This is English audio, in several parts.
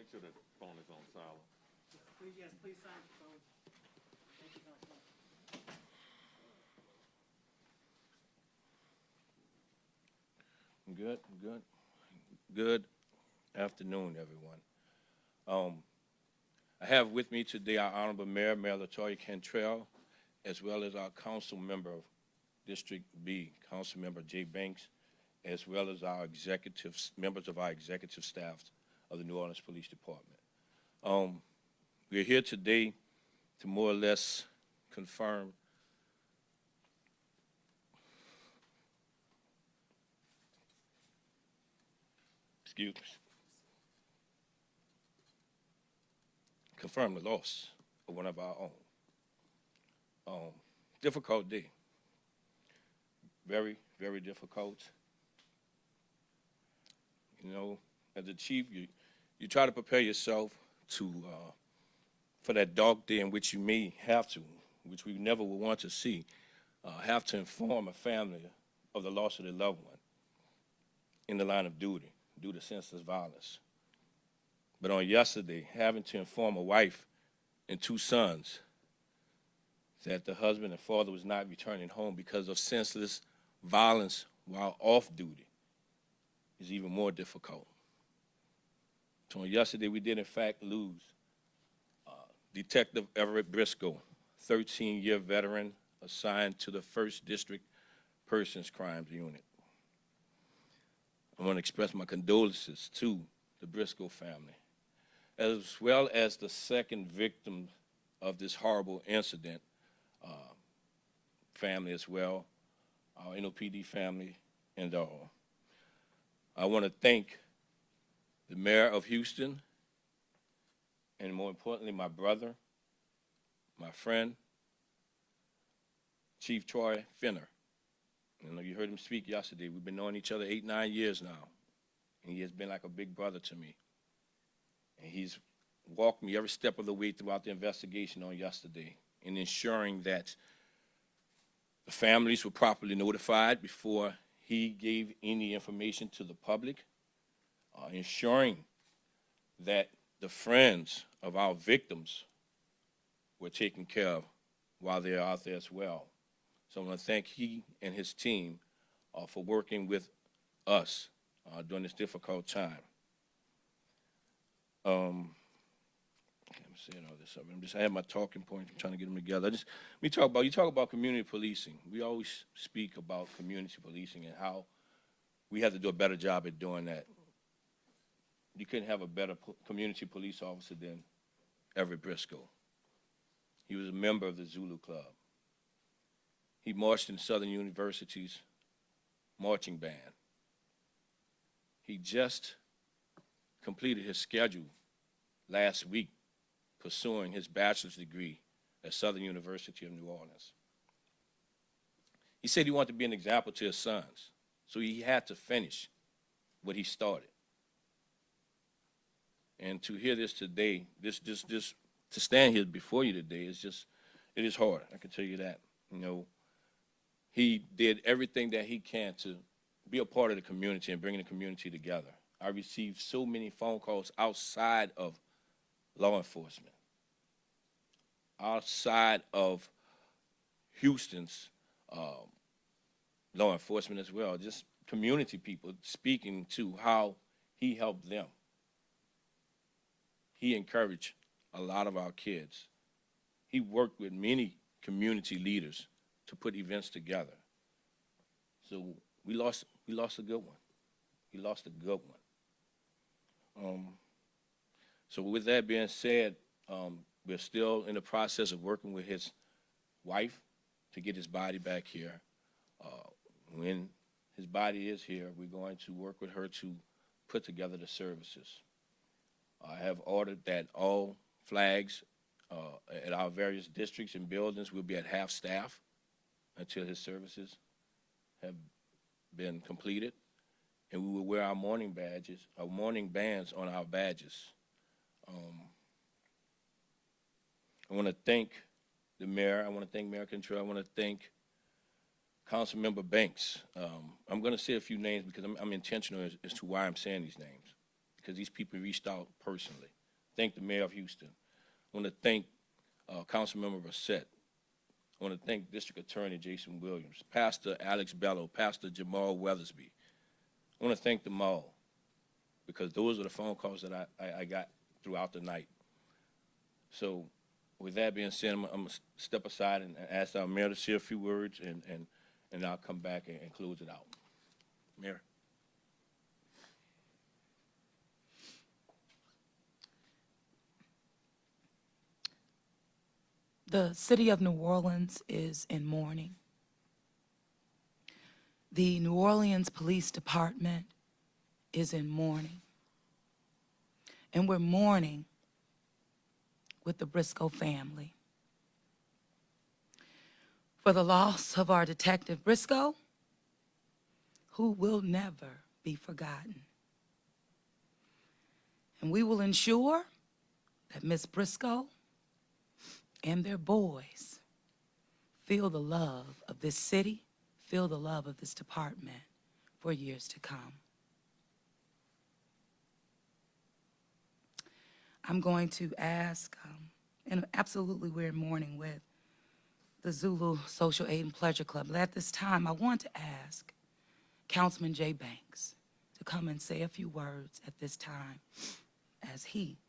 Make sure that phone is on silent. Yes, please sign the phone. Thank you, Councilman. Good afternoon, everyone. I have with me today our Honorable Mayor, Mayor LaToya Cantrell, as well as our council member of District B, Council Member Jay Banks, as well as our members of our executive staff of the New Orleans Police Department. We're here today to more or less confirm confirm the loss of one of our own. Difficult day. Very, very difficult. You know, as a chief, you try to prepare yourself for that dark day in which you may have to, which we never would want to see, have to inform a family of the loss of their loved one in the line of duty due to senseless violence. But on yesterday, having to inform a wife and two sons that the husband and father was not returning home because of senseless violence while off duty is even more difficult. So on yesterday, we did in fact lose Detective Everett Briscoe, 13-year veteran assigned to the 1st District Persons Crimes Unit. I want to express my condolences to the Briscoe family, as well as the second victim of this horrible incident family as well, our NOPD family, and all. I want to thank the mayor of Houston, and more importantly, my brother, my friend, Chief Troy Finner. You know, you heard him speak yesterday. We've been knowing each other 8, 9 years now, and he has been like a big brother to me. And he's walked me every step of the way throughout the investigation on yesterday in ensuring that the families were properly notified before he gave any information to the public, ensuring that the friends of our victims were taken care of while they're out there as well. So I want to thank he and his team for working with us during this difficult time. I'm saying all this up. I have my talking points. I'm trying to get them together. You talk about community policing. We always speak about community policing and how we have to do a better job at doing that. You couldn't have a better community police officer than Everett Briscoe. He was a member of the Zulu Club. He marched in Southern University's marching band. He just completed his schedule last week pursuing his bachelor's degree at Southern University of New Orleans. He said he wanted to be an example to his sons, so he had to finish what he started. And to hear this today, to stand here before you today it is hard, I can tell you that. You know, he did everything that he can to be a part of the community and bringing the community together. I received so many phone calls outside of law enforcement, outside of Houston's law enforcement as well, just community people speaking to how he helped them. He encouraged a lot of our kids. He worked with many community leaders to put events together. So we lost a good one. We lost a good one. So with that being said, we're still in the process of working with his wife to get his body back here. When his body is here, we're going to work with her to put together the services. I have ordered that all flags at our various districts and buildings will be at half staff until his services have been completed. And we will wear our mourning badges, our mourning bands on our badges. I want to thank the mayor. I want to thank Mayor Cantrell. I want to thank Councilmember Banks. I'm going to say a few names because I'm intentional as to why I'm saying these names, because these people reached out personally. thank the mayor of Houston. I want to thank Councilmember Brissett. I want to thank District Attorney Jason Williams, Pastor Alex Bello, Pastor Jamal Weathersby. I want to thank them all because those are the phone calls that I got throughout the night. So with that being said, I'm going to step aside and ask our mayor to say a few words, and I'll come back and close it out. Mayor. The city of New Orleans is in mourning. The New Orleans Police Department is in mourning. And we're mourning with the Briscoe family for the loss of our Detective Briscoe, who will never be forgotten. And we will ensure that Miss Briscoe and their boys feel the love of this city, feel the love of this department for years to come. I'm going to ask, and absolutely we're in mourning with the Zulu Social Aid and Pleasure Club, but at this time I want to ask Councilman Jay Banks to come and say a few words at this time as he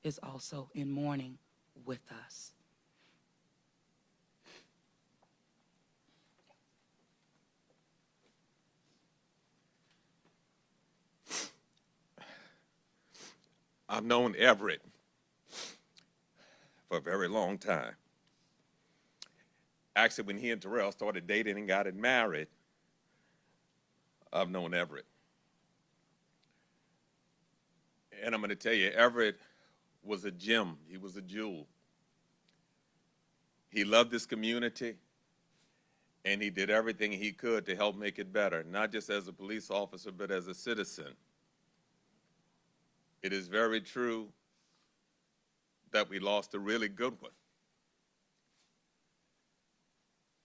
is also in mourning with us. I've known Everett for a very long time. Actually, when he and Terrell started dating and got married, I've known Everett. And I'm going to tell you, Everett was a gem. He was a jewel. He loved this community, and he did everything he could to help make it better, not just as a police officer, but as a citizen. It is very true that we lost a really good one.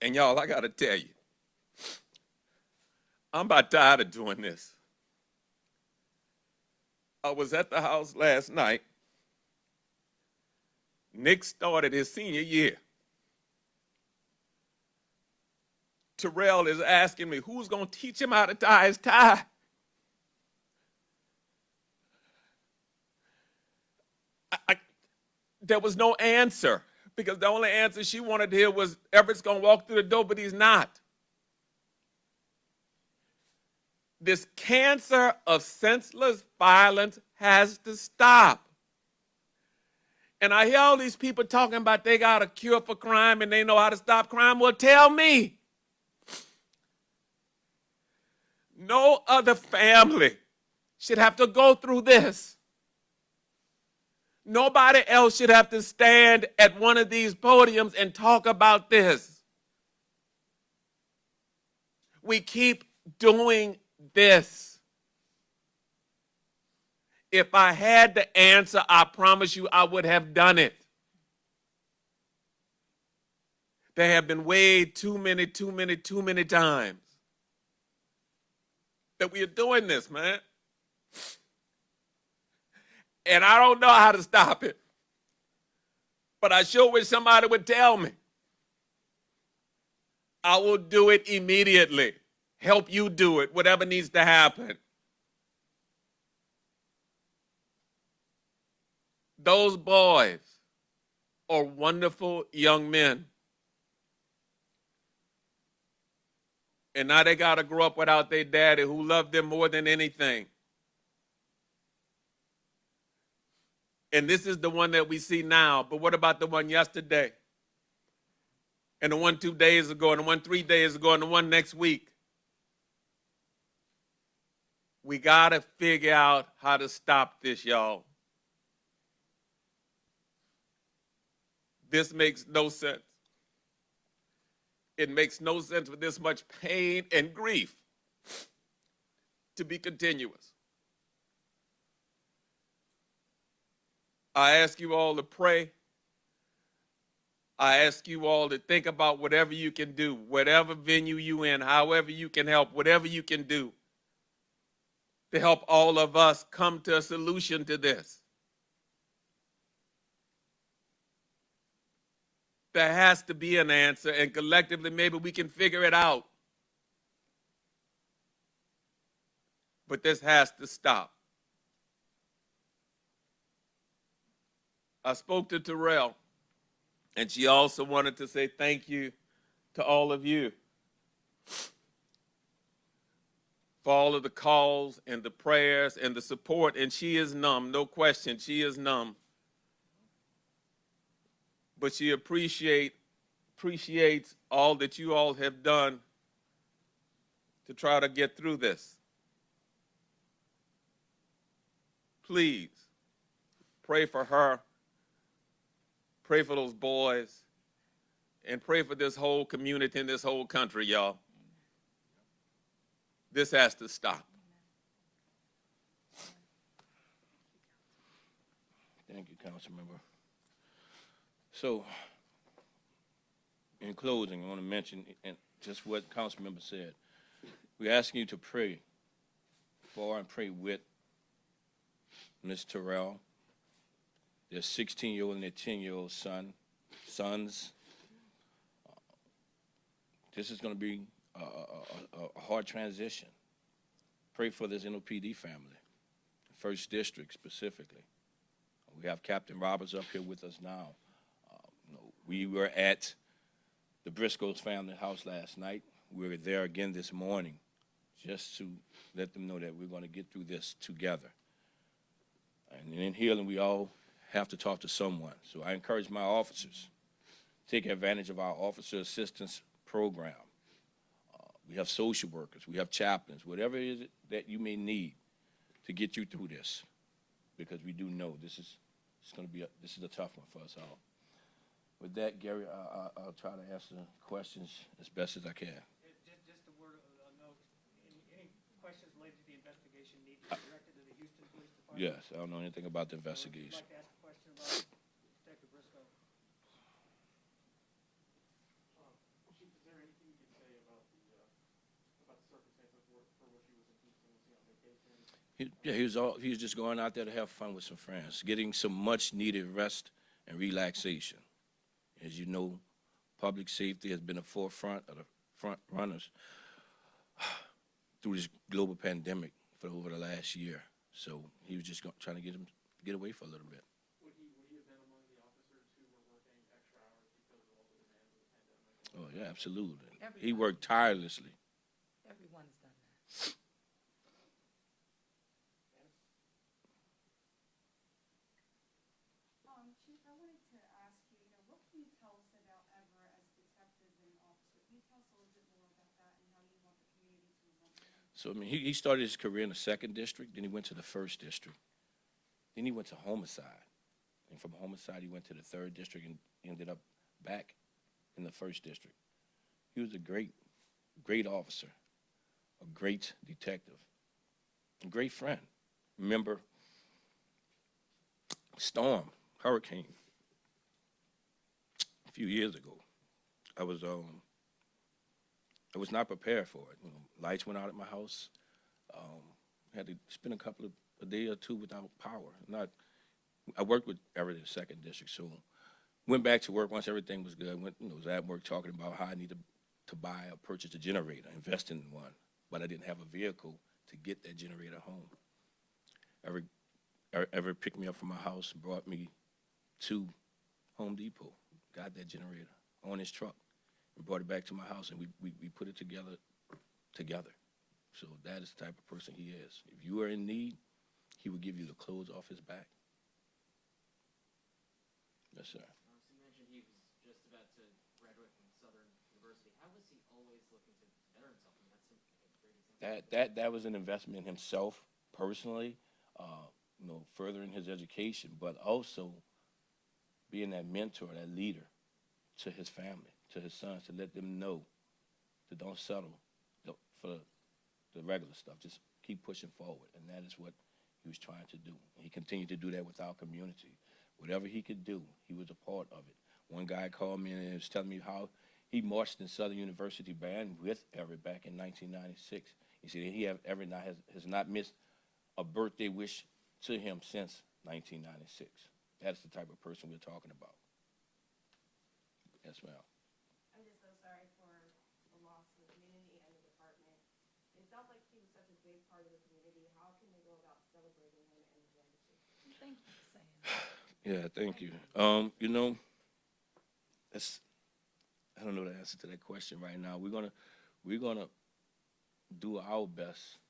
And y'all, I gotta tell you, I'm about tired of doing this. I was at the house last night. Nick started his senior year. Terrell is asking me, who's gonna teach him how to tie his tie? There was no answer because the only answer she wanted to hear was Everett's going to walk through the door, but he's not. This cancer of senseless violence has to stop. And I hear all these people talking about they got a cure for crime and they know how to stop crime. Well, tell me. No other family should have to go through this. Nobody else should have to stand at one of these podiums and talk about this. We keep doing this. If I had the answer, I promise you I would have done it. There have been way too many times that we are doing this, man. And I don't know how to stop it. But I sure wish somebody would tell me. I will do it immediately. Help you do it, whatever needs to happen. Those boys are wonderful young men. And now they got to grow up without their daddy who loved them more than anything. And this is the one that we see now. But what about the one yesterday? And the one 2 days ago, and the one 3 days ago, and the one next week? We got to figure out how to stop this, y'all. This makes no sense. It makes no sense for this much pain and grief to be continuous. I ask you all to pray. I ask you all to think about whatever you can do, whatever venue you in, however you can help, whatever you can do to help all of us come to a solution to this. There has to be an answer, and collectively, maybe we can figure it out. But this has to stop. I spoke to Terrell, and she also wanted to say thank you to all of you for all of the calls and the prayers and the support. And she is numb, no question, she is numb. But she appreciates all that you all have done to try to get through this. Please pray for her, pray for those boys, and pray for this whole community and this whole country, y'all. This has to stop. Thank you, Councilmember. So, in closing, I want to mention just what Councilmember said. We're asking you to pray for and pray with Ms. Terrell, their 16-year-old and their 10-year-old sons. This is going to be a hard transition. Pray for this NOPD family, First District specifically. We have Captain Roberts up here with us now. We were at the Briscoe's family house last night. We were there again this morning just to let them know that we're going to get through this together. And in healing, we all have to talk to someone. So I encourage my officers, take advantage of our officer assistance program. We have social workers, we have chaplains, whatever it is that you may need to get you through this, because we do know this is a tough one for us all. With that, Gary, I'll try to answer questions as best as I can. Just a word of note, any questions related to the investigation need to be directed to the Houston Police Department? Yes, I don't know anything about the So if investigation. you'd like to ask a question about Detective Briscoe. Chief, is there anything you could say about the circumstances for which he was in Houston? Was he on vacation? He was just going out there to have fun with some friends, getting some much-needed rest and relaxation. As you know, public safety has been a forefront of the front runners through this global pandemic for over the last year. So he was just trying to get away for a little bit. Would he have been among the officers who were working extra hours because of all the demands of the pandemic? Oh, yeah, absolutely. Everyone. He worked tirelessly. Everyone's done that. Chief, I wanted to ask you, what can you tell us about Ever as detective and officer? Can you tell us a little bit more about that and how you want the community to remember him? So, I mean, he started his career in the 2nd District, then he went to the 1st District. Then he went to homicide. And from homicide, he went to the 3rd District and ended up back in the 1st District. He was a great officer, a great detective, a great friend. Remember, hurricane, a few years ago. I was not prepared for it. Lights went out at my house. Had to spend a day or two without power. I worked with Everett in the 2nd District, so went back to work once everything was good. Was at work talking about how I needed to buy or purchase a generator, invest in one, but I didn't have a vehicle to get that generator home. Everett picked me up from my house and brought me to Home Depot, got that generator on his truck, and brought it back to my house, and we put it together. So that is the type of person he is. If you are in need, he will give you the clothes off his back. Yes, sir. So you mentioned he was just about to graduate from Southern University. How was he always looking to better himself? And that's a great example. That was an investment in himself personally, furthering his education, but also being that mentor, that leader to his family, to his sons, to let them know to don't settle for the regular stuff. Just keep pushing forward, and that is what he was trying to do. He continued to do that with our community. Whatever he could do, he was a part of it. One guy called me and was telling me how he marched in Southern University Band with Everett back in 1996. He said Everett has not missed a birthday wish to him since 1996. That's the type of person we're talking about. Yes, ma'am. I'm just so sorry for the loss of the community and the department. It sounds like he was such a big part of the community. How can we go about celebrating him and his legacy? Thank you for saying that. Yeah, thank you. You know, that's, I don't know the answer to that question right now. We're gonna do our best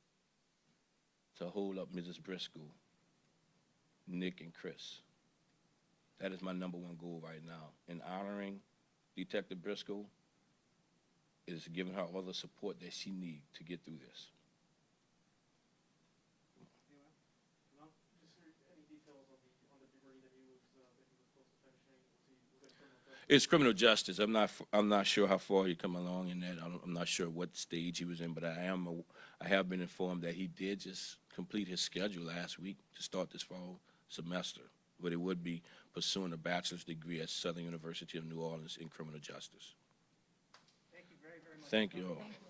to hold up Mrs. Briscoe, Nick, and Chris. That is my number one goal right now. In honoring Detective Briscoe is giving her all the support that she needs to get through this. Anyone? No? Just any details on the degree that he was close to finishing? Was it criminal justice? It's criminal justice. I'm not sure how far he come along in that. I'm not sure what stage he was in, but I have been informed that he did just complete his schedule last week to start this fall semester, but it would be pursuing a bachelor's degree at Southern University of New Orleans in criminal justice. Thank you very, very much. Thank you all. Thank you.